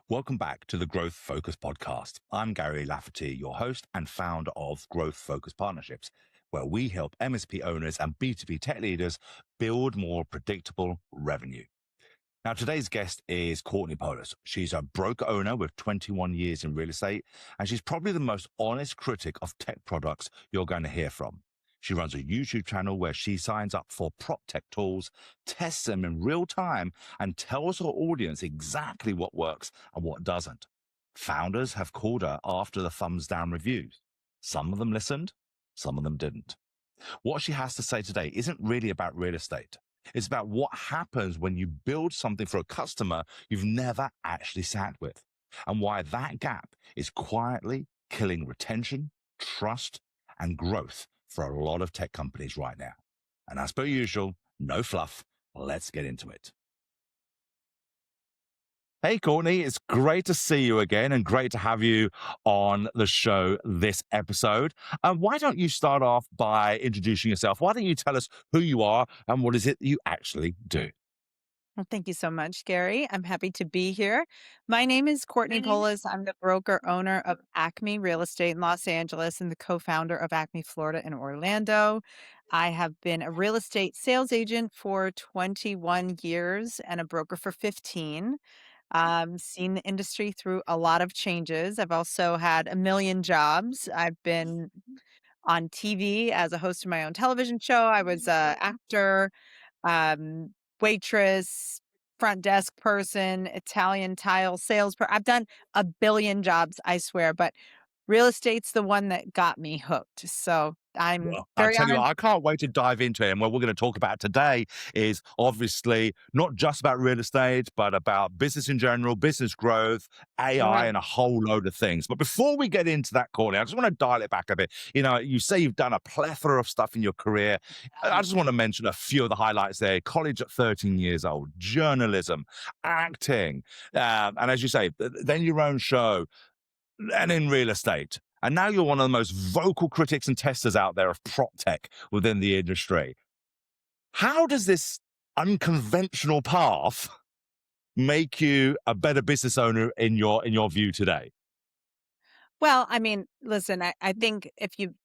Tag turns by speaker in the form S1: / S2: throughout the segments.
S1: Welcome back to the Growth Focus podcast. I'm Gary Lafferty, your host and founder of Growth Focus Partnerships, where we help MSP owners and B2B tech leaders build more predictable revenue. Now, today's guest is Courtney Poulos. She's a broker owner with 21 years in real estate, and she's probably the most honest critic of tech products you're going to hear from. She runs a YouTube channel where she signs up for PropTech tools, tests them in real time, and tells her audience exactly what works and what doesn't. Founders have called her after the thumbs down reviews. Some of them listened, some of them didn't. What she has to say today isn't really about real estate. It's about what happens when you build something for a customer you've never actually sat with, and why that gap is quietly killing retention, trust, and growth for a lot of tech companies right now. And as per usual, no fluff. Let's get into it. Hey, Courtney, it's great to see you again and great to have you on the show this episode. Why don't you start off by introducing yourself? Why don't you tell us who you are and what is it you actually do?
S2: Well, thank you so much, Gary. I'm happy to be here. My name is Courtney Poulos. I'm the broker owner of Acme Real Estate in Los Angeles and the co-founder of Acme Florida in Orlando. I have been a real estate sales agent for 21 years and a broker for 15. Seen the industry through a lot of changes. I've also had a million jobs. I've been on TV as a host of my own television show. I was a actor, um, waitress, front desk person, Italian tile I've done a billion jobs, I swear, but real estate's the one that got me hooked. So I'm
S1: Well, I
S2: very
S1: tell you
S2: honored.
S1: what, I can't wait to dive into it. And what we're going to talk about today is obviously not just about real estate, but about business in general, business growth, AI,
S2: Right.
S1: and a whole load of things. But before we get into that, Courtney, I just want to dial it back a bit. You know, you say you've done a plethora of stuff in your career. I just want to mention a few of the highlights there. College at 13 years old, journalism, acting, and as you say, then your own show, and in real estate. And now you're one of the most vocal critics and testers out there of prop tech within the industry. How does this unconventional path make you a better business owner in your view today?
S2: Well, I mean, listen, I think if you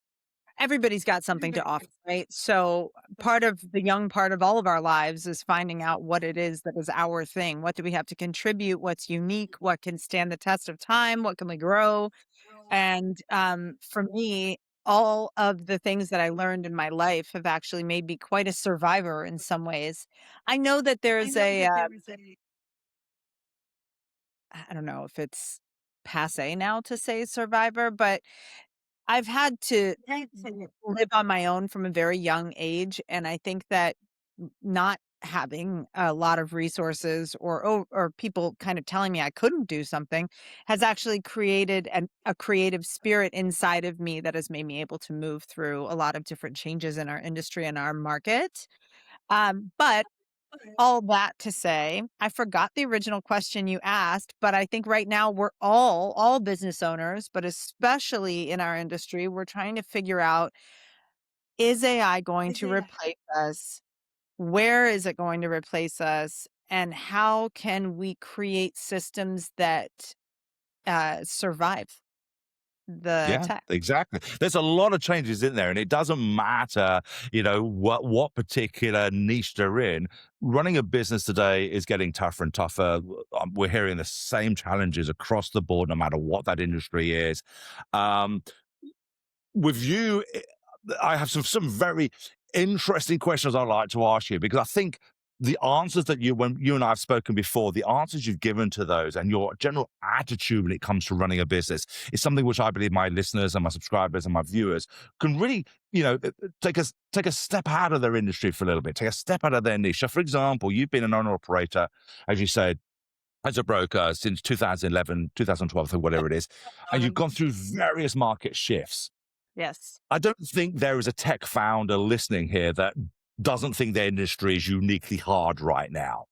S2: everybody's got something to offer, right? So part of the young part of all of our lives is finding out what it is that is our thing. What do we have to contribute? What's unique? What can stand the test of time? What can we grow? And, for me, all of the things that I learned in my life have actually made me quite a survivor in some ways. I know that there's I don't know if it's passé now to say survivor, but I've had to live on my own from a very young age, and I think that not having a lot of resources or people kind of telling me I couldn't do something has actually created a creative spirit inside of me that has made me able to move through a lot of different changes in our industry and our market. But all that to say, I forgot the original question you asked, but I think right now we're all business owners, but especially in our industry, we're trying to figure out, is AI going to replace us? Where is it going to replace us? And how can we create systems that survive the
S1: Yeah,
S2: tech?
S1: exactly. There's a lot of changes in there, and it doesn't matter, you know, what particular niche they're in. Running a business today is getting tougher and tougher. We're hearing the same challenges across the board, no matter what that industry is. Um, with you, I have some very interesting questions I'd like to ask you because I think the answers that when you and I have spoken before, the answers you've given to those and your general attitude when it comes to running a business is something which I believe my listeners and my subscribers and my viewers can really, you know, take a step out of their industry for a little bit, take a step out of their niche. So, for example, you've been an owner operator, as you said, as a broker since 2011, 2012, or whatever it is, and you've gone through various market shifts.
S2: Yes.
S1: I don't think there is a tech founder listening here that doesn't think their industry is uniquely hard right now.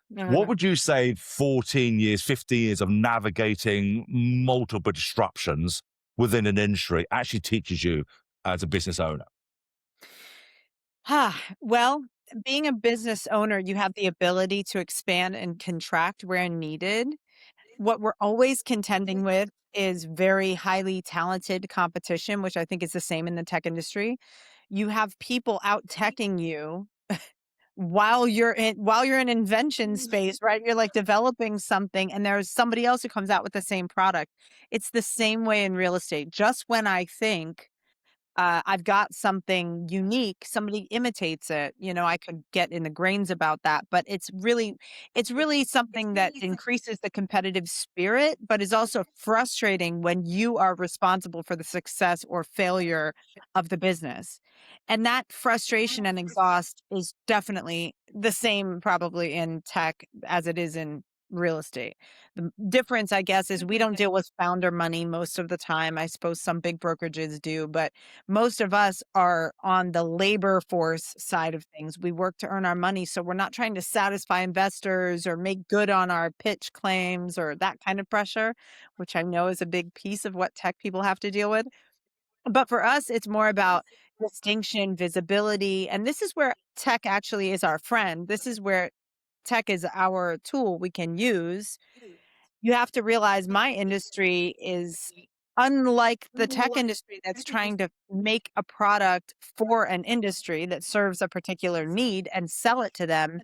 S1: What
S2: Mhm.
S1: would you say 14 years, 15 years of navigating multiple disruptions within an industry actually teaches you as a business owner?
S2: Well, being a business owner, you have the ability to expand and contract where needed. what we're always contending with is very highly talented competition, which I think is the same in the tech industry. You have people out teching you while you're in invention space, right? You're like developing something and there's somebody else who comes out with the same product. It's the same way in real estate. Just when I think I've got something unique, somebody imitates it. I could get in the grains about that, but it's really something that increases the competitive spirit, but is also frustrating when you are responsible for the success or failure of the business. And that frustration and exhaust is definitely the same probably in tech as it is in real estate. The difference, I guess, is we don't deal with founder money most of the time. I suppose some big brokerages do, but most of us are on the labor force side of things. We work to earn our money. So we're not trying to satisfy investors or make good on our pitch claims or that kind of pressure, which I know is a big piece of what tech people have to deal with. But for us, it's more about distinction, visibility. And this is where tech actually is our friend. This is where tech is our tool we can use. You have to realize my industry is unlike the tech industry that's trying to make a product for an industry that serves a particular need and sell it to them.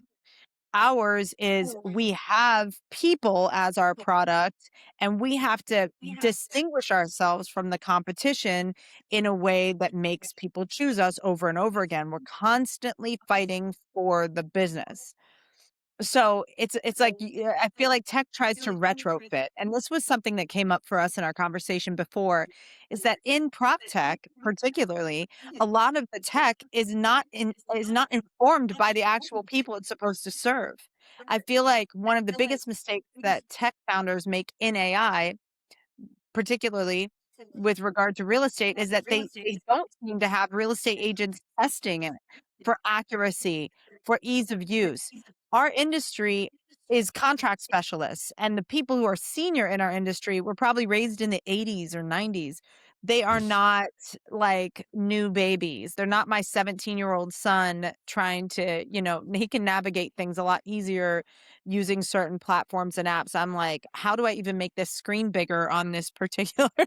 S2: Ours is we have people as our product, and we have to distinguish ourselves from the competition in a way that makes people choose us over and over again. We're constantly fighting for the business. So it's like I feel like tech tries to retrofit, and this was something that came up for us in our conversation before, is that in prop tech, particularly, a lot of the tech is not informed by the actual people it's supposed to serve. I feel like one of the biggest mistakes that tech founders make in AI, particularly with regard to real estate, is that they don't seem to have real estate agents testing it for accuracy, for ease of use. Our industry is contract specialists, and the people who are senior in our industry were probably raised in the 80s or 90s. They are not like new babies. They're not my 17-year-old son trying to, he can navigate things a lot easier using certain platforms and apps. I'm like, how do I even make this screen bigger on this particular
S1: Yeah.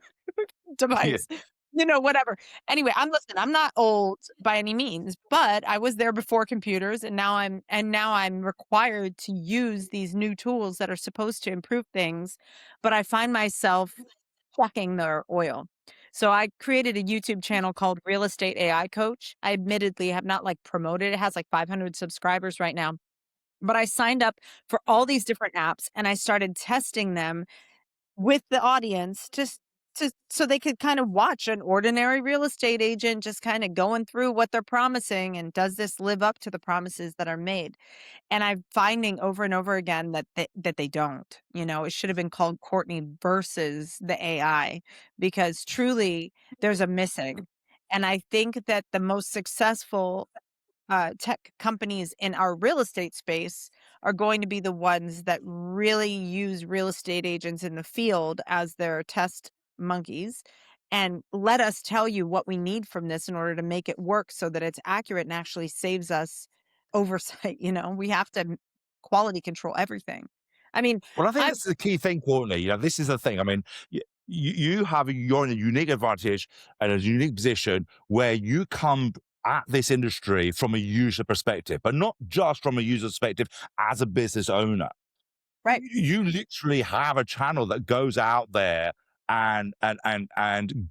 S2: device? Whatever. Anyway, I'm not old by any means, but I was there before computers, and now I'm required to use these new tools that are supposed to improve things, but I find myself checking their oil. So I created a YouTube channel called Real Estate AI Coach. I admittedly have not like promoted it. It has like 500 subscribers right now. But I signed up for all these different apps and I started testing them with the audience just to so they could kind of watch an ordinary real estate agent just kind of going through what they're promising and does this live up to the promises that are made. And I'm finding over and over again that they don't. It should have been called Courtney versus the AI, because truly there's a missing. And I think that the most successful tech companies in our real estate space are going to be the ones that really use real estate agents in the field as their test monkeys and let us tell you what we need from this in order to make it work so that it's accurate and actually saves us oversight. We have to quality control everything. I mean,
S1: Well, I think
S2: I
S1: this is the key thing, Courtney. This is the thing. I mean, you're in a unique advantage and a unique position where you come at this industry from a user perspective, but not just from a user perspective as a business owner.
S2: right.
S1: You literally have a channel that goes out there and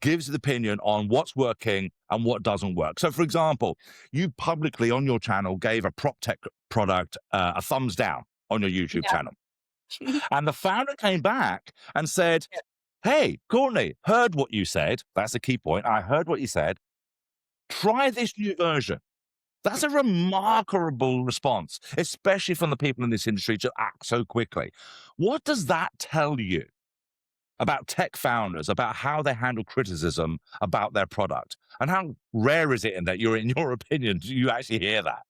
S1: gives an opinion on what's working and what doesn't work. So, for example, you publicly on your channel gave a PropTech product a thumbs down on your YouTube
S2: Yeah.
S1: channel. And the founder came back and said, "Hey, Courtney, heard what you said. That's a key point. I heard what you said. Try this new version." That's a remarkable response, especially from the people in this industry to act so quickly. What does that tell you about tech founders, about how they handle criticism about their product? And how rare is it in that in your opinion, do you actually hear that?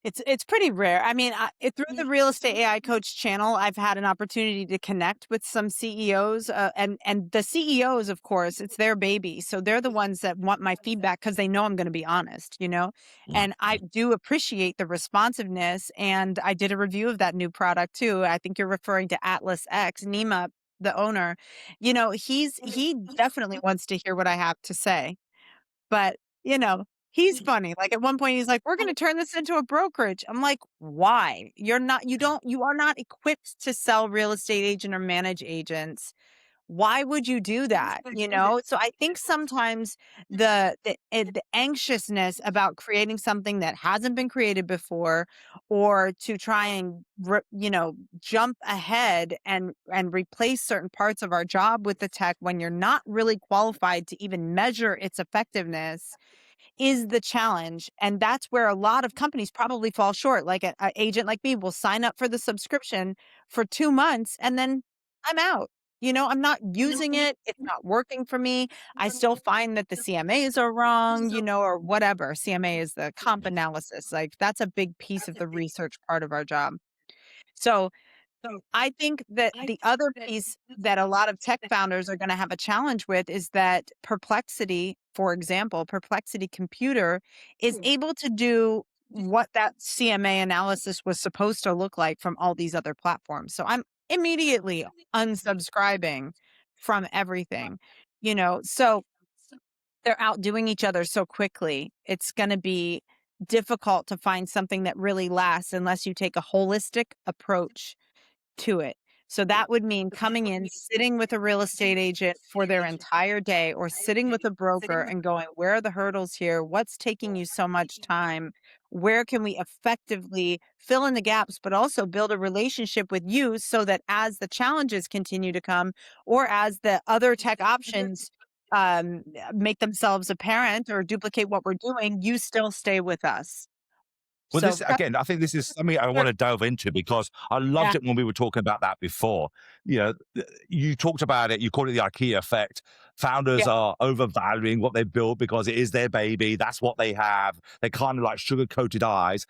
S2: It's pretty rare. I mean, through the Real Estate AI Coach channel, I've had an opportunity to connect with some CEOs, and the CEOs, of course, it's their baby, so they're the ones that want my feedback because they know I'm going to be honest, you know.
S1: Mm.
S2: And I do appreciate the responsiveness. And I did a review of that new product too. I think you're referring to Atlas X. Nima, the owner, you know, he definitely wants to hear what I have to say. But, you know, he's funny. Like, at one point, he's like, "We're gonna turn this into a brokerage." I'm like, "Why? You are not equipped to sell real estate agent or manage agents. Why would you do that?" You know? So I think sometimes the anxiousness about creating something that hasn't been created before, or to try and jump ahead and replace certain parts of our job with the tech when you're not really qualified to even measure its effectiveness, is the challenge. And that's where a lot of companies probably fall short. Like, a agent like me will sign up for the subscription for 2 months and then I'm out. You know, I'm not using it. It's not working for me. I still find that the CMAs are wrong, you know, or whatever. CMA is the comp analysis. Like, that's a big piece of the research part of our job. So I think that the other piece that a lot of tech founders are going to have a challenge with is that Perplexity, for example, Perplexity Computer is able to do what that CMA analysis was supposed to look like from all these other platforms. So I'm immediately unsubscribing from everything, you know. So they're outdoing each other so quickly. It's going to be difficult to find something that really lasts unless you take a holistic approach to it. So that would mean coming in, sitting with a real estate agent for their entire day, or sitting with a broker and going, "Where are the hurdles here? What's taking you so much time? Where can we effectively fill in the gaps, but also build a relationship with you so that as the challenges continue to come, or as the other tech options make themselves apparent or duplicate what we're doing, you still stay with us."
S1: Well,
S2: So,
S1: this again, I think this is something I want to delve into because I loved
S2: yeah,
S1: it when we were talking about that before. You know, you talked about it, you called it the IKEA effect. Founders
S2: yeah,
S1: are overvaluing what they built because it is their baby. That's what they have. They kind of like sugar coated eyes.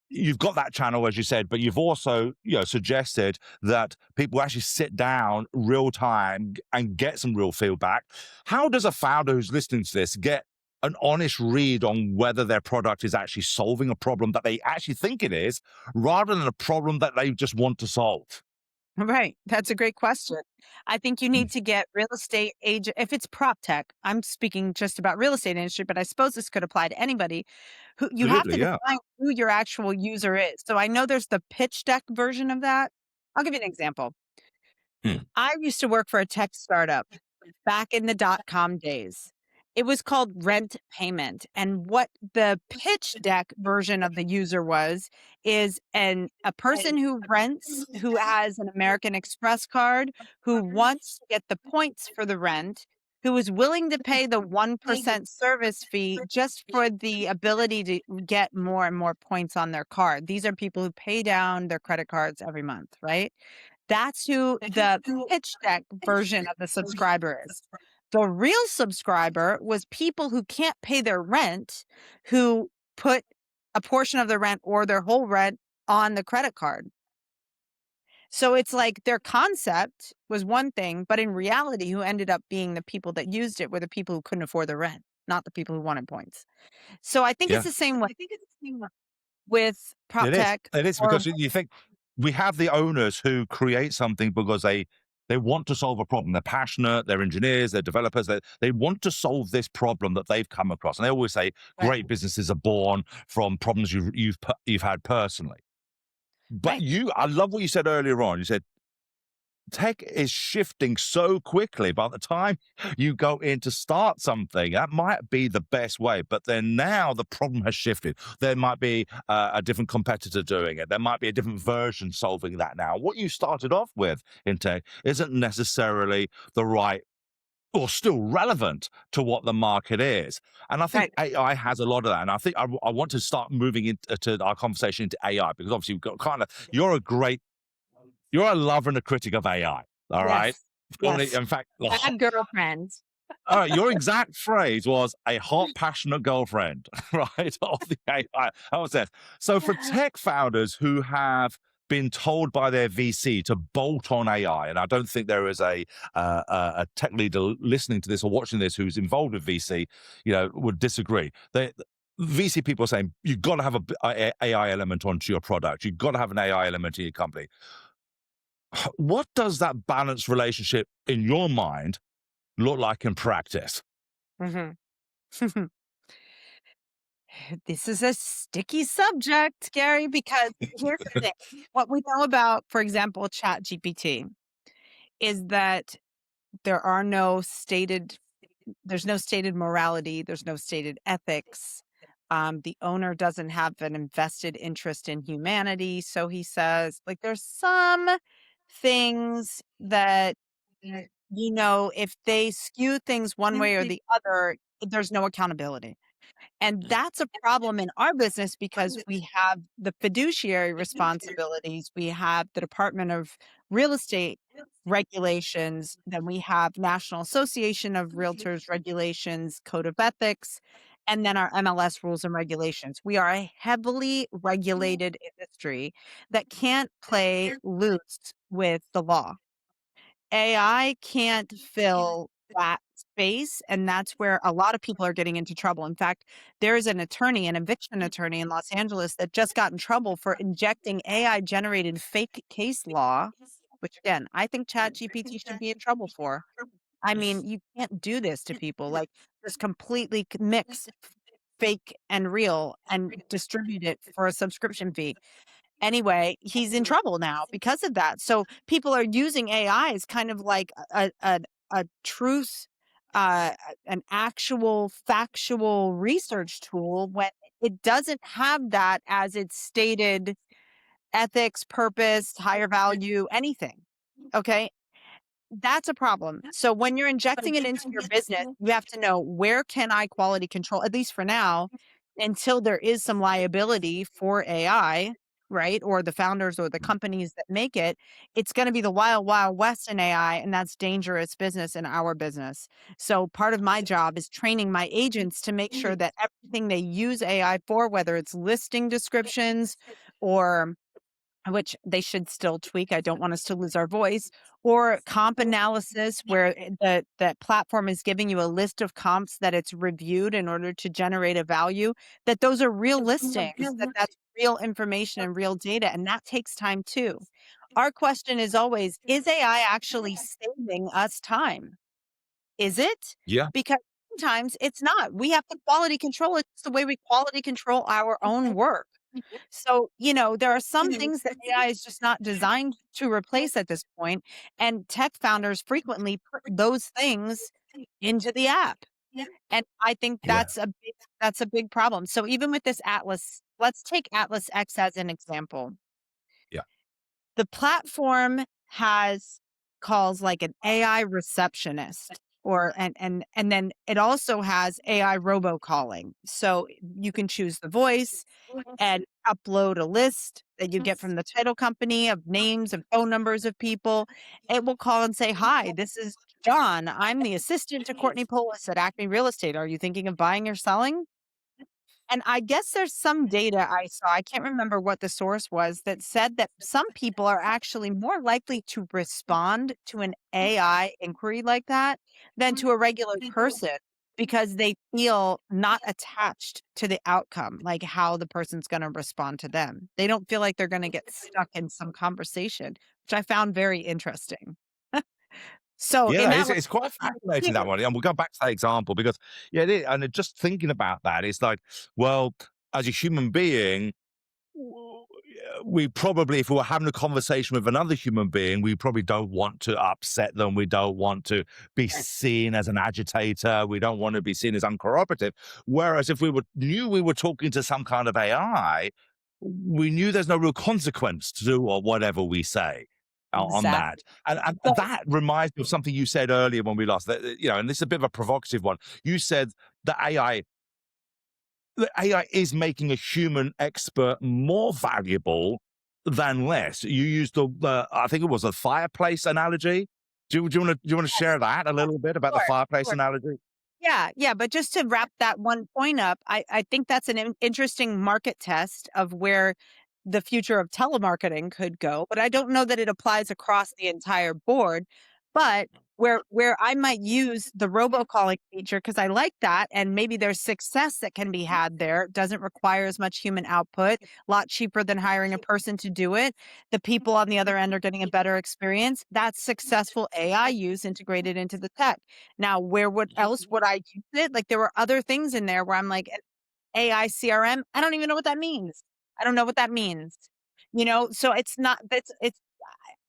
S1: You've got that channel, as you said, but you've also, suggested that people actually sit down real time and get some real feedback. How does a founder who's listening to this get an honest read on whether their product is actually solving a problem that they actually think it is, rather than a problem that they just want to solve?
S2: right. That's a great question. I think you
S1: Mm.
S2: need to get real estate agent. If it's prop tech, I'm speaking just about real estate industry, but I suppose this could apply to anybody. Who you have
S1: Absolutely,
S2: to
S1: yeah.
S2: define who your actual user is. So I know there's the pitch deck version of that. I'll give you an example.
S1: Mm.
S2: I used to work for a tech startup back in the dot-com days. It was called Rent Payment, and what the pitch deck version of the user was is a person who rents, who has an American Express card, who wants to get the points for the rent, who is willing to pay the 1% service fee just for the ability to get more and more points on their card. These are people who pay down their credit cards every month, right? That's who the pitch deck version of the subscriber is. The real subscriber was people who can't pay their rent, who put a portion of their rent or their whole rent on the credit card. So it's like their concept was one thing, but in reality, who ended up being the people that used it were the people who couldn't afford the rent, not the people who wanted points. So I think it's
S1: Yeah.
S2: the same way with
S1: It is.
S2: PropTech
S1: It is
S2: or
S1: because you think we have the owners who create something because they want to solve a problem. They're passionate, they're engineers, they're developers, they want to solve this problem that they've come across. And they always say
S2: right,
S1: great businesses are born from problems you've had personally. But
S2: right,
S1: I love what you said earlier on. You said tech is shifting so quickly. By the time you go in to start something, that might be the best way. But then now the problem has shifted. There might be a different competitor doing it. There might be a different version solving that now. What you started off with in tech isn't necessarily the right or still relevant to what the market is. And I think
S2: right.
S1: AI has a lot of that. And I think I want to start moving into our conversation into AI because obviously you've got you're a lover and a critic of AI. All right.
S2: Yes, yes.
S1: In fact,
S2: Bad girlfriend.
S1: Your exact phrase was a hot, passionate girlfriend, right? Of the AI. That was it. So for tech founders who have been told by their VC to bolt on AI, and I don't think there is a tech leader listening to this or watching this who's involved with VC, would disagree. VC people are saying you've got to have a AI element onto your product. You've got to have an AI element in your company. What does that balanced relationship in your mind look like in practice?
S2: Mhm. This is a sticky subject, Gary, because here's the thing. What we know about, for example, ChatGPT is that there are no stated there's no stated morality, there's no stated ethics. The owner doesn't have an invested interest in humanity, so he says, like, there's some things that, if they skew things one way or the other, there's no accountability. And that's a problem in our business because we have the fiduciary responsibilities, we have the Department of Real Estate regulations, then we have National Association of Realtors regulations, Code of Ethics, and then our MLS rules and regulations. We are a heavily regulated industry that can't play loose with the law. AI can't fill that space, and that's where a lot of people are getting into trouble. In fact, there is an attorney, an eviction attorney in Los Angeles that just got in trouble for injecting AI-generated fake case law, which again, I think ChatGPT should be in trouble for. I mean, you can't do this to people, like, just completely mix fake and real and distribute it for a subscription fee. Anyway, he's in trouble now because of that. So people are using AI as kind of like a truth, uh, an actual factual research tool when it doesn't have that as its stated ethics, purpose, higher value, anything. Okay. That's a problem. So when you're injecting it into your business, you have to know where can I quality control, at least for now, until there is some liability for AI, right? Or the founders or the companies that make it. It's going to be the wild, wild west in AI, and that's dangerous business in our business. So part of my job is training my agents to make sure that everything they use AI for, whether it's listing descriptions or which they should still tweak. I don't want us to lose our voice. Or comp analysis, where that platform is giving you a list of comps that it's reviewed in order to generate a value, that those are real listings, that's real information and real data, and that takes time too. Our question is always, is AI actually saving us time? Is it?
S1: Yeah.
S2: Because sometimes it's not. We have to quality control it. It's the way we quality control our own work. So, there are some things that AI is just not designed to replace at this point, and tech founders frequently put those things into the app. And I think
S1: Yeah.
S2: that's a big problem. So even with this Atlas, let's take Atlas X as an example.
S1: Yeah.
S2: The platform has calls like an AI receptionist or and then it also has AI robocalling. So you can choose the voice and upload a list that you get from the title company of names and phone numbers of people. It will call and say, "Hi, this is John. I'm the assistant to Courtney Poulos at Acme Real Estate. Are you thinking of buying or selling?" And I guess there's some data I saw, I can't remember what the source was, that said that some people are actually more likely to respond to an AI inquiry like that than to a regular person because they feel not attached to the outcome, like how the person's going to respond to them. They don't feel like they're going to get stuck in some conversation, which I found very interesting. So in
S1: Yeah,
S2: that
S1: it's quite fascinating, that one, and we'll go back to that example because, yeah, it is, and just thinking about that, it's like, well, as a human being, we probably, if we were having a conversation with another human being, we probably don't want to upset them. We don't want to be seen as an agitator. We don't want to be seen as uncooperative. Whereas if knew we were talking to some kind of AI, we knew there's no real consequence to or whatever we say on that.
S2: exactly.
S1: And that reminds me of something you said earlier when we last, and this is a bit of a provocative one. You said that the AI is making a human expert more valuable than less. You used I think it was a fireplace analogy. Do you want to
S2: Yes,
S1: share that a
S2: yes,
S1: little bit about the
S2: sure,
S1: fireplace
S2: sure.
S1: analogy?
S2: Yeah, yeah, but just to wrap that one point up, I think that's an interesting market test of where the future of telemarketing could go, but I don't know that it applies across the entire board. But where I might use the robocalling feature because I like that, and maybe there's success that can be had there. It doesn't require as much human output, a lot cheaper than hiring a person to do it. The people on the other end are getting a better experience. That's successful AI use integrated into the tech. Now, where would else would I use it? Like, there were other things in there where I'm like, "An AI CRM? I don't even know what that means. I don't know what that means." So it's not that's it's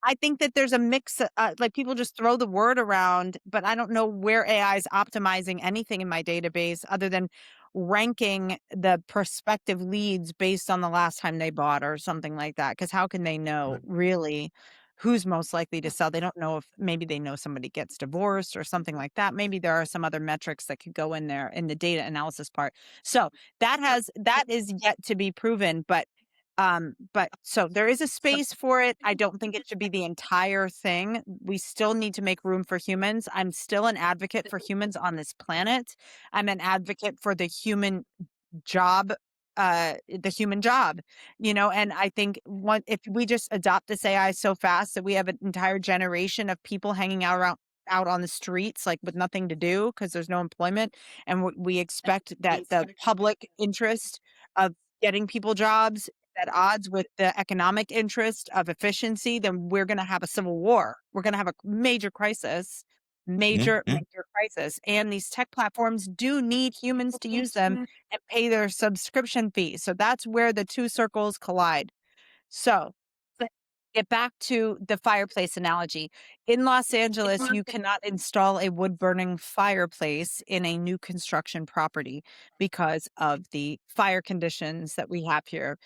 S2: I think that there's a mix, like, people just throw the word around, but I don't know where AI is optimizing anything in my database other than ranking the prospective leads based on the last time they bought or something like that. Because how can they know really who's most likely to sell? They don't know if maybe they know somebody gets divorced or something like that. Maybe there are some other metrics that could go in there in the data analysis part. So that is yet to be proven, but so there is a space for it. I don't think it should be the entire thing. We still need to make room for humans. I'm still an advocate for humans on this planet. I'm an advocate for job, the human job, and I think if we just adopt this AI so fast that we have an entire generation of people hanging out on the streets, like with nothing to do because there's no employment, and we expect that the public interest of getting people jobs at odds with the economic interest of efficiency, then we're going to have a civil war. We're going to have a major crisis. And these tech platforms do need humans to use them and pay their subscription fees. So that's where the two circles collide. So but get back to the fireplace analogy. In Los Angeles, you cannot install a wood burning fireplace in a new construction property because of the fire conditions that we have here.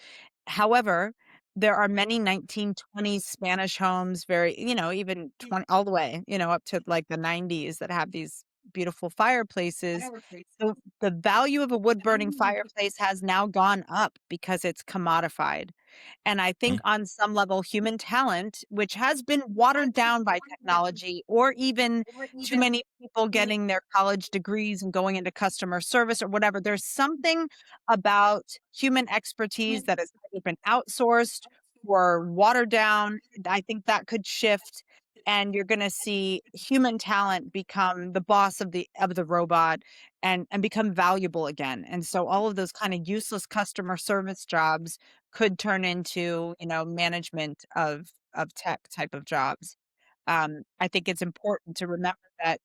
S2: However, there are many 1920s Spanish homes, very, even 20 all the way, up to like the 90s that have these beautiful fireplaces. The value of a wood burning fireplace has now gone up because it's commodified. And I think on some level, human talent, which has been watered down by technology or even too many people getting their college degrees and going into customer service or whatever, there's something about human expertise that has either been outsourced or watered down. I think that could shift. And you're going to see human talent become the boss of the robot and become valuable again. And so all of those kind of useless customer service jobs could turn into, management of tech type of jobs. I think it's important to remember that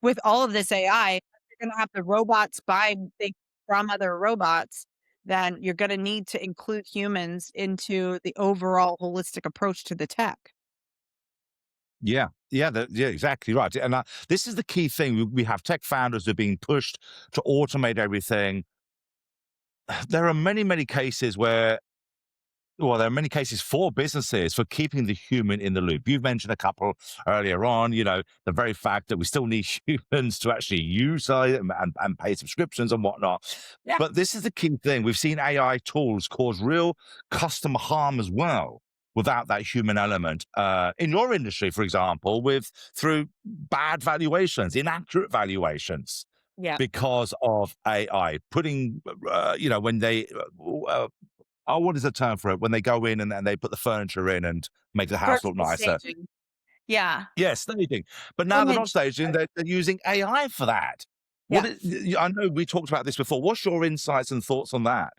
S2: with all of this AI, you're going to have the robots buy things from other robots. Then you're going to need to include humans into the overall holistic approach to the tech.
S1: Yeah, yeah, yeah, exactly right. And this is the key thing. We have tech founders who are being pushed to automate everything. There are many, many cases where Well, there are many cases for businesses for keeping the human in the loop. You've mentioned a couple earlier on, the very fact that we still need humans to actually use it and pay subscriptions and whatnot.
S2: Yeah.
S1: But this is the key thing. We've seen AI tools cause real customer harm as well without that human element. In your industry, for example, through bad valuations, inaccurate valuations
S2: Yeah.
S1: because of AI, putting, when they what is the term for it? When they go in and they put the furniture in and make the house look
S2: Virtual
S1: nicer.
S2: staging. Yeah.
S1: Yes, staging. But now they're not
S2: Image.
S1: staging, they're using AI for that.
S2: Yeah.
S1: I know we talked about this before. What's your insights and thoughts on that?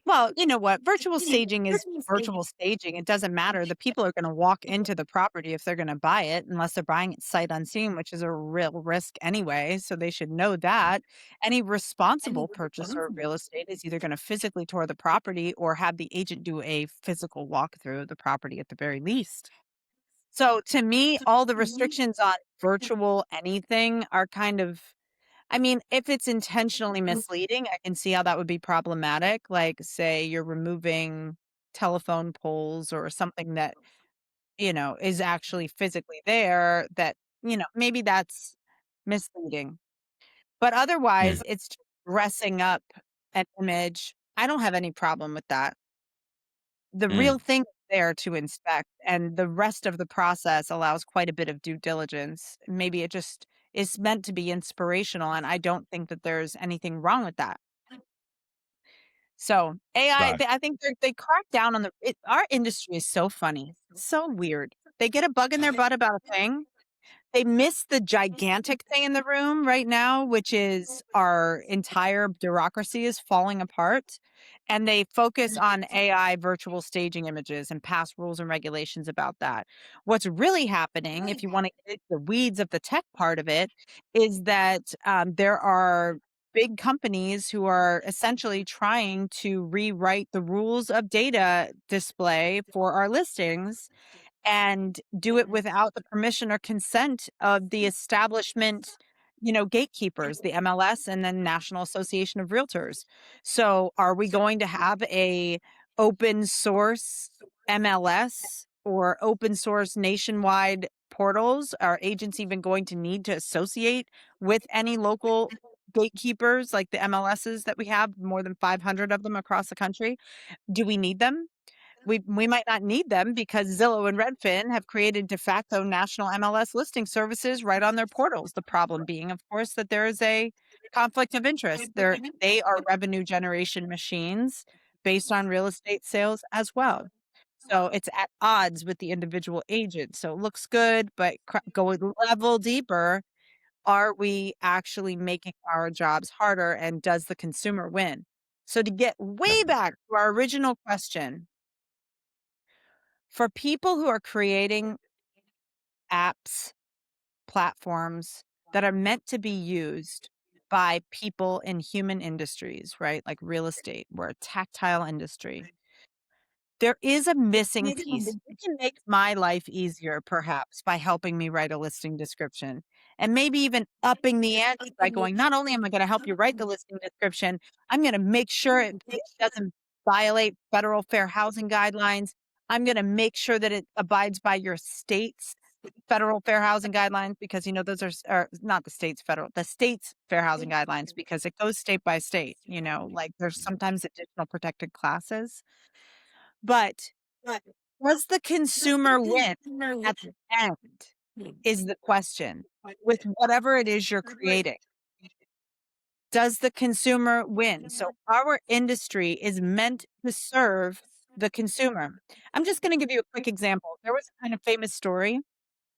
S2: Well, you know what? Virtual staging is virtual staging. It doesn't matter. The people are going to walk into the property if they're going to buy it, unless they're buying it sight unseen, which is a real risk anyway. So they should know that. Any responsible purchaser of real estate is either going to physically tour the property or have the agent do a physical walkthrough of the property at the very least. So to me, all the restrictions on virtual anything are kind of, I mean, if it's intentionally misleading, I can see how that would be problematic. Like, say you're removing telephone poles or something that, is actually physically there that, maybe that's misleading. But
S1: Mm,
S2: otherwise, it's just dressing up an image. I don't have any problem with that. The
S1: mm,
S2: real thing there to inspect, and the rest of the process allows quite a bit of due diligence. Maybe it just is meant to be inspirational, and I don't think that there's anything wrong with that. So AI,
S1: Right.
S2: I think they crack down on our industry is so funny, so weird. They get a bug in their butt about a thing, they miss the gigantic thing in the room right now, which is our entire bureaucracy is falling apart. And they focus on AI virtual staging images and pass rules and regulations about that. What's really happening, if you want to get into the weeds of the tech part of it, is that there are big companies who are essentially trying to rewrite the rules of data display for our listings and do it without the permission or consent of the establishment, gatekeepers, the MLS and then National Association of Realtors. So are we going to have a open source MLS or open source nationwide portals? Are agents even going to need to associate with any local gatekeepers like the MLSs that we have, more than 500 of them across the country? Do we need them? We might not need them because Zillow and Redfin have created de facto national MLS listing services right on their portals. The problem being, of course, that there is a conflict of interest. They are revenue generation machines based on real estate sales as well. So it's at odds with the individual agent. So it looks good, but go a level deeper. Are we actually making our jobs harder, and does the consumer win? So to get way back to our original question, for people who are creating apps, platforms that are meant to be used by people in human industries, right? Like real estate, we're a tactile industry. There is a missing piece. You can make my life easier, perhaps, by helping me write a listing description and maybe even upping the ante by going, not only am I going to help you write the listing description, I'm going to make sure it doesn't violate federal fair housing guidelines. I'm going to make sure that it abides by your state's federal fair housing guidelines because, those are not the state's fair housing guidelines because it goes state by state, like there's sometimes additional protected classes. But does the consumer win at the end is the question with whatever it is you're creating. Does the consumer win? So our industry is meant to serve the consumer. I'm just going to give you a quick example. There was a kind of famous story.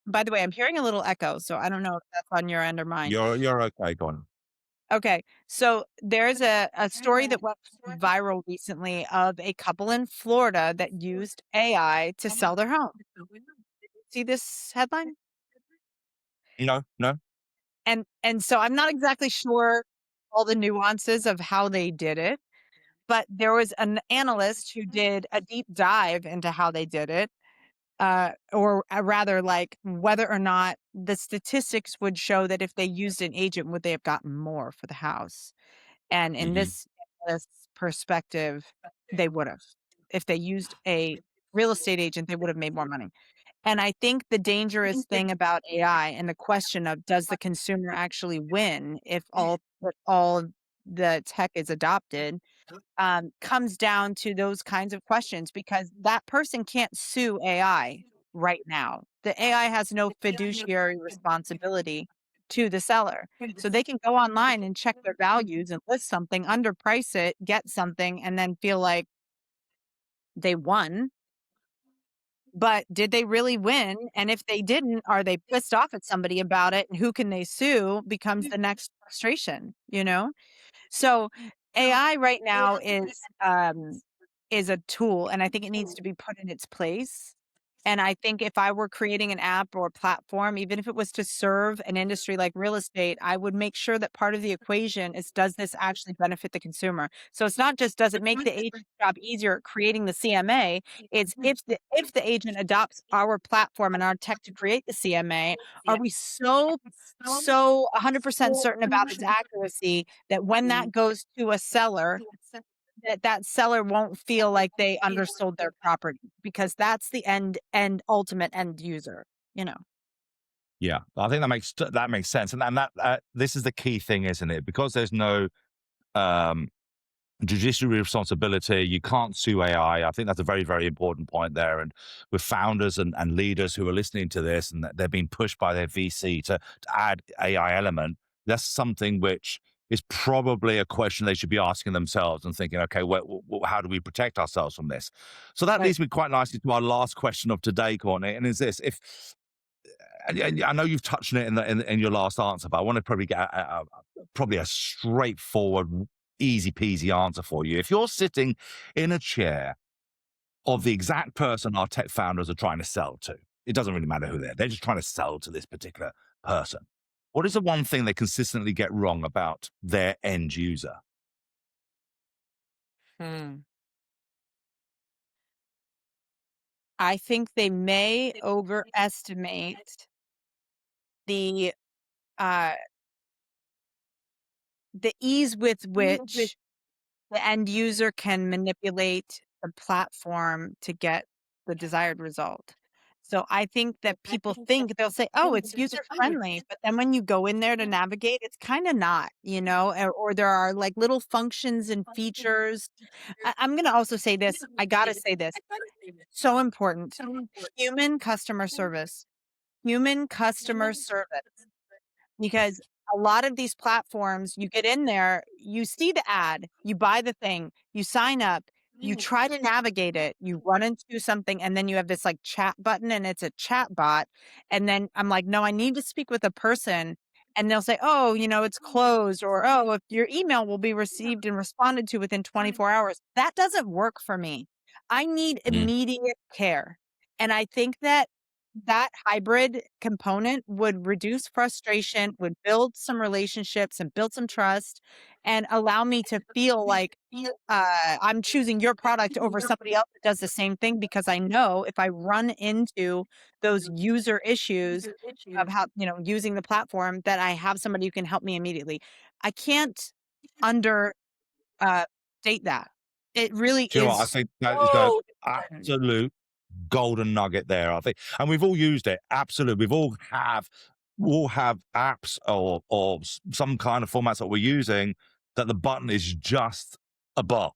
S2: By the way, I'm hearing a little echo, so I don't know if that's on your end or mine.
S1: You're okay, go on.
S2: Okay. So there's a story that went viral recently of a couple in Florida that used AI to sell their home. See this headline?
S1: No, no.
S2: And so I'm not exactly sure all the nuances of how they did it, but there was an analyst who did a deep dive into how they did it, or rather, like whether or not the statistics would show that if they used an agent, would they have gotten more for the house? And in
S1: Hmm.
S2: this perspective, they would have. If they used a real estate agent, they would have made more money. And I think the dangerous thing about AI and the question of does the consumer actually win if all the tech is adopted, comes down to those kinds of questions because that person can't sue AI right now. The AI has no fiduciary responsibility to the seller. So they can go online and check their values and list something, underprice it, get something, and then feel like they won. But did they really win? And if they didn't, are they pissed off at somebody about it? And who can they sue becomes the next frustration, you know? So AI right now is a tool, and I think it needs to be put in its place. And I think if I were creating an app or a platform, even if it was to serve an industry like real estate, I would make sure that part of the equation is does this actually benefit the consumer? So it's not just does it make the agent's job easier at creating the CMA, it's if the agent adopts our platform and our tech to create the CMA, are we so 100% certain about its accuracy that when that goes to a seller, that seller won't feel like they undersold their property because that's the end ultimate end user, you know?
S1: Yeah, I think that makes sense, and that this is the key thing, isn't it? Because there's no judiciary responsibility. You can't sue AI. I think that's a very, very important point there. And with founders and leaders who are listening to this and they're being pushed by their VC to add AI element, that's something which is probably a question they should be asking themselves and thinking, okay, how do we protect ourselves from this? So that
S2: Right.
S1: leads me quite nicely to our last question of today, Courtney, and is this: if and I know you've touched on it in your last answer, but I want to probably get probably a straightforward, easy peasy answer for you. If you're sitting in a chair of the exact person our tech founders are trying to sell to, it doesn't really matter who they're just trying to sell to this particular person. What is the one thing they consistently get wrong about their end user?
S2: Hmm. I think they may overestimate the uh the ease with which the end user can manipulate the platform to get the desired result. So I think that people think they'll say, "Oh, it's user friendly," but then when you go in there to navigate, it's kind of not, or there are like little functions and features. I'm going to also say this. I got to say this. So important. Human customer service. Human customer service. Because a lot of these platforms, you get in there, you see the ad, you buy the thing, you sign up, you try to navigate it, you run into something, and then you have this like chat button and it's a chat bot. And then I'm like, no, I need to speak with a person. And they'll say, oh, it's closed, or oh, if your email will be received and responded to within 24 hours. That doesn't work for me. I need
S1: Mm.
S2: immediate care. And I think that hybrid component would reduce frustration, would build some relationships and build some trust, and allow me to feel like I'm choosing your product over somebody else that does the same thing, because I know if I run into those user issues of how, using the platform, that I have somebody who can help me immediately. I can't under state that. It really
S1: Do you know what? I
S2: is
S1: think that is the
S2: so important.
S1: absolute golden nugget there. I think, and we've all used it. Absolutely, we all have apps or some kind of formats that we're using that the button is just a bot.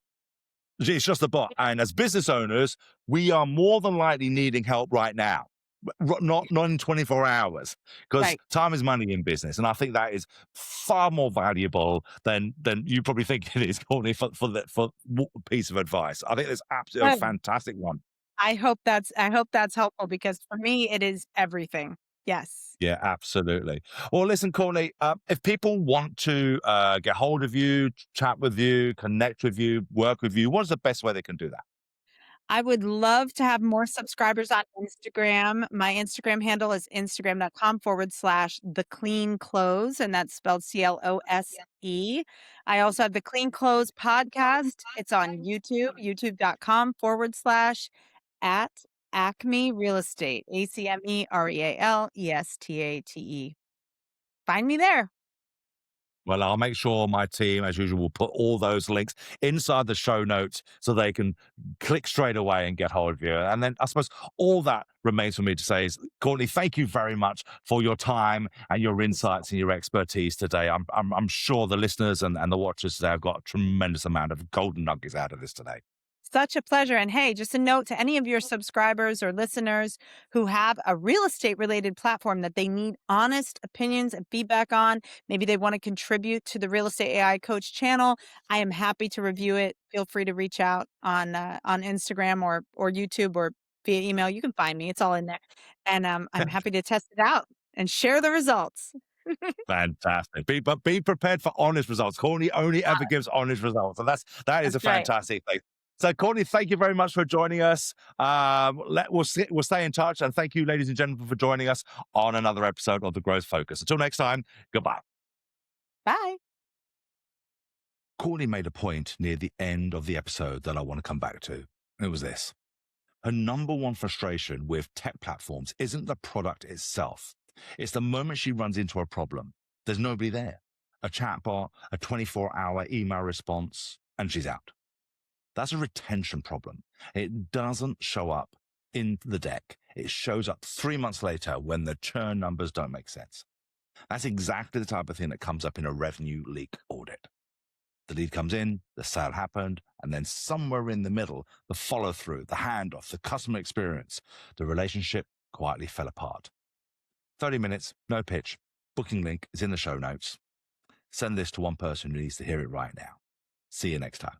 S1: It's just a bot. And as business owners, we are more than likely needing help right now. Not in 24 hours, because
S2: Right.
S1: time is money in business, and I think that is far more valuable than you probably think it is, Courtney. For piece of advice, I think it's absolutely a fantastic one.
S2: I hope that's helpful, because for me, it is everything. Yes.
S1: Yeah, absolutely. Well, listen, Courtney, if people want to get hold of you, chat with you, connect with you, work with you, what is the best way they can do that?
S2: I would love to have more subscribers on Instagram. My Instagram handle is instagram.com/the clean clothes, and that's spelled CLOSE. I also have the Clean Clothes podcast. It's on YouTube, youtube.com/at Acme Real Estate, ACMEREALESTATE. Find me there.
S1: Well, I'll make sure my team, as usual, will put all those links inside the show notes so they can click straight away and get hold of you. And then I suppose all that remains for me to say is, Courtney, thank you very much for your time and your insights and your expertise today. I'm sure the listeners and the watchers today have got a tremendous amount of golden nuggets out of this today.
S2: Such a pleasure. And hey, just a note to any of your subscribers or listeners who have a real estate related platform that they need honest opinions and feedback on. Maybe they want to contribute to the Real Estate AI Coach channel. I am happy to review it. Feel free to reach out on Instagram or YouTube or via email. You can find me. It's all in there. And I'm happy to test it out and share the results.
S1: Fantastic. But be prepared for honest results. Courtney only ever gives honest results. And that is
S2: That's
S1: a
S2: right.
S1: fantastic thing. So, Courtney, thank you very much for joining us. We'll stay in touch. And thank you, ladies and gentlemen, for joining us on another episode of The Growth Focus. Until next time, goodbye.
S2: Bye.
S1: Courtney made a point near the end of the episode that I want to come back to. It was this. Her number one frustration with tech platforms isn't the product itself. It's the moment she runs into a problem. There's nobody there. A chatbot, a 24-hour email response, and she's out. That's a retention problem. It doesn't show up in the deck. It shows up 3 months later when the churn numbers don't make sense. That's exactly the type of thing that comes up in a revenue leak audit. The lead comes in, the sale happened, and then somewhere in the middle, the follow through, the handoff, the customer experience, the relationship quietly fell apart. 30 minutes, no pitch. Booking link is in the show notes. Send this to one person who needs to hear it right now. See you next time.